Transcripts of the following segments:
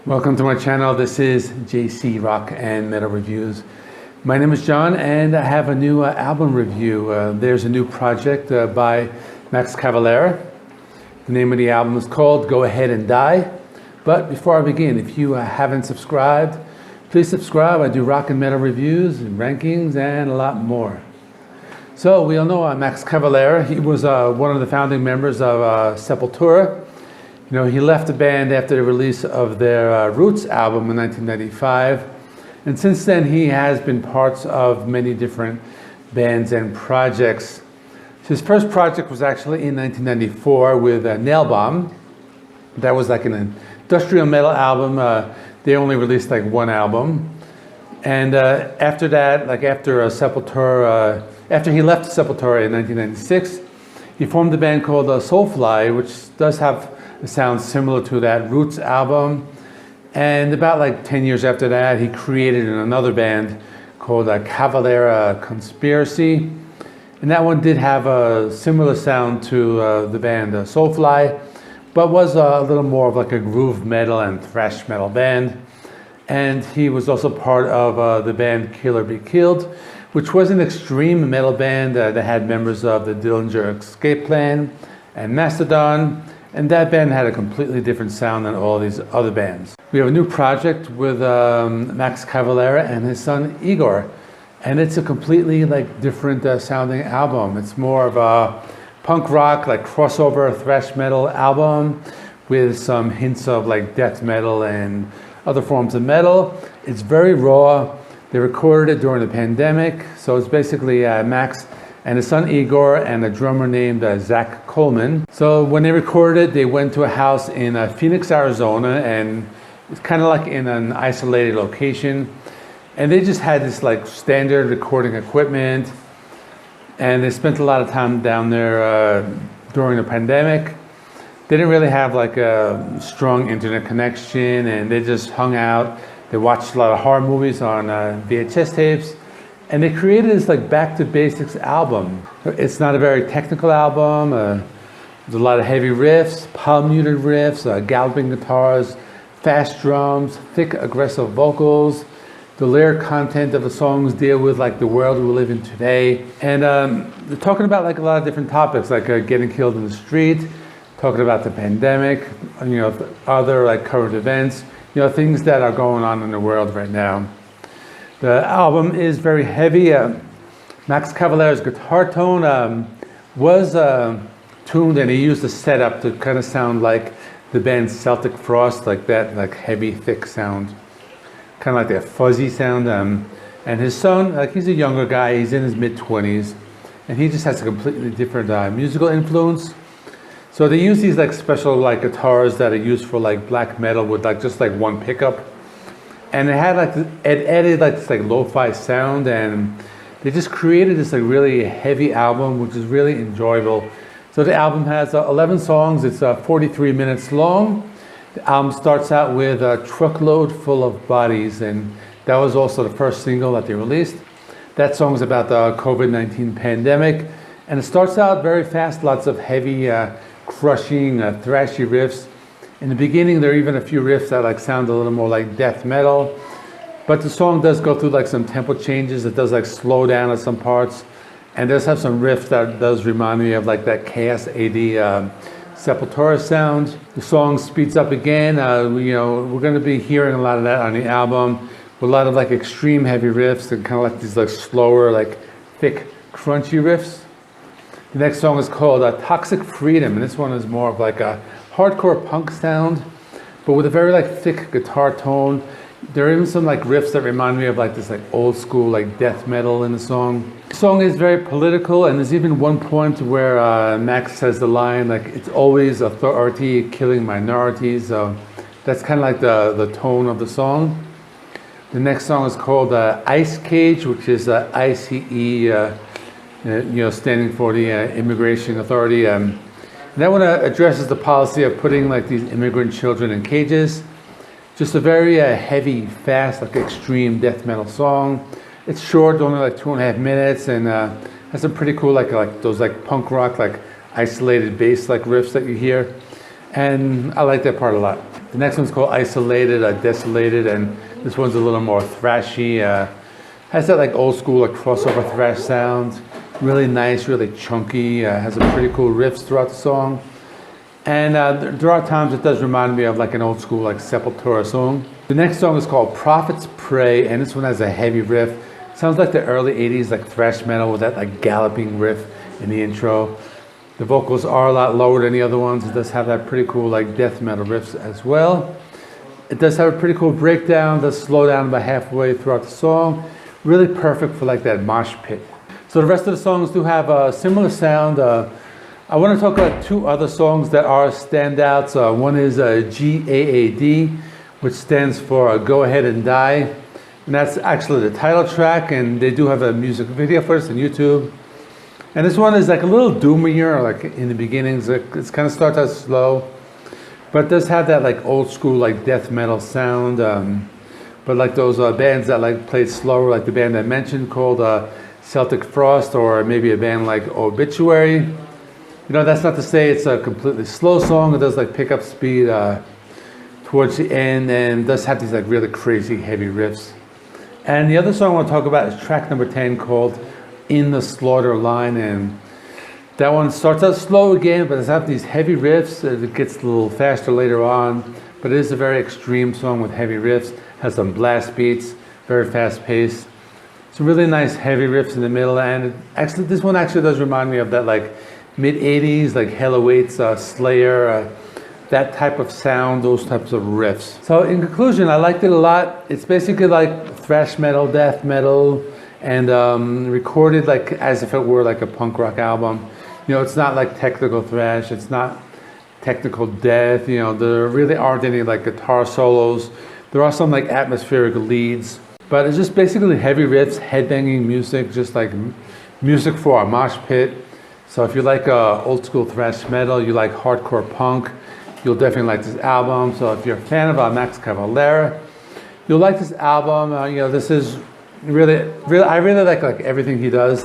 Welcome to my channel. This is JC Rock and Metal Reviews. My name is John and I have a new album review. There's a new project by Max Cavalera. The name of the album is called Go Ahead and Die. But before I begin, if you haven't subscribed, please subscribe. I do rock and metal reviews and rankings and a lot more. So we all know Max Cavalera. He was one of the founding members of Sepultura. You know, he left the band after the release of their Roots album in 1995. And since then, he has been parts of many different bands and projects. His first project was actually in 1994 with Nailbomb. That was like an industrial metal album. They only released like one album. And after that, like after Sepultura, after he left Sepultura in 1996, he formed a band called Soulfly, which does have a sound similar to that Roots album. And about like 10 years after that, he created another band called Cavalera Conspiracy. And that one did have a similar sound to the band Soulfly, but was a little more of like a groove metal and thrash metal band. And he was also part of the band Killer Be Killed, which was an extreme metal band that had members of the Dillinger Escape Plan and Mastodon. And that band had a completely different sound than all these other bands. We have a new project with Max Cavalera and his son Igor. And it's a completely like different sounding album. It's more of a punk rock, like crossover thrash metal album with some hints of like death metal and other forms of metal. It's very raw. They recorded it during the pandemic. So it's basically Max and his son Igor and a drummer named Zach Coleman. So when they recorded it, they went to a house in Phoenix, Arizona, and it's kind of like in an isolated location. And they just had this like standard recording equipment, and they spent a lot of time down there during the pandemic. They didn't really have like a strong internet connection, and they just hung out. They watched a lot of horror movies on VHS tapes. And they created this like back to basics album. It's not a very technical album. There's a lot of heavy riffs, palm muted riffs, galloping guitars, fast drums, thick aggressive vocals. The lyric content of the songs deal with like the world we live in today. And they're talking about like a lot of different topics, like getting killed in the street, talking about the pandemic, you know, other like current events, you know, things that are going on in the world right now. The album is very heavy. Max Cavalera's guitar tone was tuned, and he used a setup to kind of sound like the band Celtic Frost, like that, like heavy, thick sound, kind of like that fuzzy sound. And his son, like he's a younger guy, he's in his mid-20s, and he just has a completely different musical influence. So they use these like special like guitars that are used for like black metal with like just like one pickup. And it had like, it added like this like lo-fi sound, and they just created this like really heavy album, which is really enjoyable. So the album has 11 songs. It's 43 minutes long. The album starts out with a Truckload Full of Bodies, and that was also the first single that they released. That song is about the COVID-19 pandemic, and it starts out very fast, lots of heavy, crushing, thrashy riffs. In the beginning, there are even a few riffs that like sound a little more like death metal, but the song does go through like some tempo changes. It does like slow down at some parts, and does have some riffs that does remind me of like that G.A.A.D. Sepultura sound. The song speeds up again. You know, we're going to be hearing a lot of that on the album, with a lot of like extreme heavy riffs and kind of like these like slower, like thick, crunchy riffs. The next song is called Toxic Freedom, and this one is more of like a hardcore punk sound, but with a very like thick guitar tone. There are even some like riffs that remind me of like this like old school like death metal in the song. The song is very political, and there's even one point where Max says the line like, "It's always authority killing minorities." So that's kind of like the tone of the song. The next song is called Ice Cage, which is I.C.E. You know, standing for the Immigration Authority. And that one addresses the policy of putting like these immigrant children in cages. Just a very heavy, fast, like extreme death metal song. It's short, only like 2.5 minutes, and has some pretty cool like those like punk rock, like isolated bass like riffs that you hear. And I like that part a lot. The next one's called Isolated, Desolated, and this one's a little more thrashy. Has that like old school like crossover thrash sound. Really nice, really chunky. Has some pretty cool riffs throughout the song. And there are times it does remind me of like an old school like Sepultura song. The next song is called PROPHEU'S, and this one has a heavy riff. Sounds like the early 80s like thrash metal with that like galloping riff in the intro. The vocals are a lot lower than the other ones. It does have that pretty cool like death metal riffs as well. It does have a pretty cool breakdown. It does slow down about halfway throughout the song. Really perfect for like that mosh pit. So the rest of the songs do have a similar sound. I want to talk about two other songs that are standouts. One is G.A.A.D, which stands for Go Ahead and Die. And that's actually the title track, and they do have a music video for this on YouTube. And this one is like a little doomier, like in the beginnings. It's kind of starts out slow, but it does have that like old school like death metal sound. But like those bands that like played slower, like the band I mentioned called Celtic Frost, or maybe a band like Obituary. You know, that's not to say it's a completely slow song. It does like pick up speed towards the end, and does have these like really crazy heavy riffs. And the other song I want to talk about is track number 10 called In the Slaughterline, and that one starts out slow again, but it's got these heavy riffs. It gets a little faster later on, but it is a very extreme song with heavy riffs. Has some blast beats, very fast paced. Some really nice heavy riffs in the middle, and actually this one actually does remind me of that like mid 80s like Hell Awaits, Slayer, that type of sound, those types of riffs. So in conclusion, I liked it a lot. It's basically like thrash metal, death metal, and recorded like as if it were like a punk rock album. You know, it's not like technical thrash, it's not technical death. You know, there really aren't any like guitar solos. There are some like atmospheric leads, but it's just basically heavy riffs, headbanging music, just like music for a mosh pit. So if you like old school thrash metal, you like hardcore punk, you'll definitely like this album. So if you're a fan of Max Cavalera, you'll like this album. You know, this is really, I really like everything he does.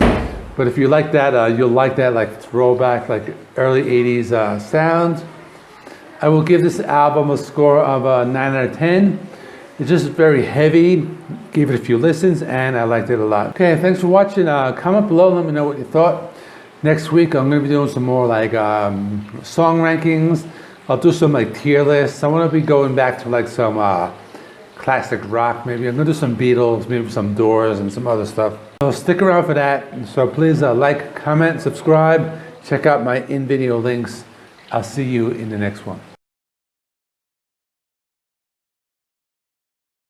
But if you like that, you'll like that like throwback, like early 80s sound. I will give this album a score of 9 out of 10. It's just very heavy. Gave it a few listens, and I liked it a lot. Okay, thanks for watching. Comment below, let me know what you thought. Next week, I'm going to be doing some more like song rankings. I'll do some like tier lists. I want to be going back to like some classic rock, maybe. I'm going to do some Beatles, maybe some Doors, and some other stuff. So stick around for that. So please like, comment, subscribe. Check out my in-video links. I'll see you in the next one.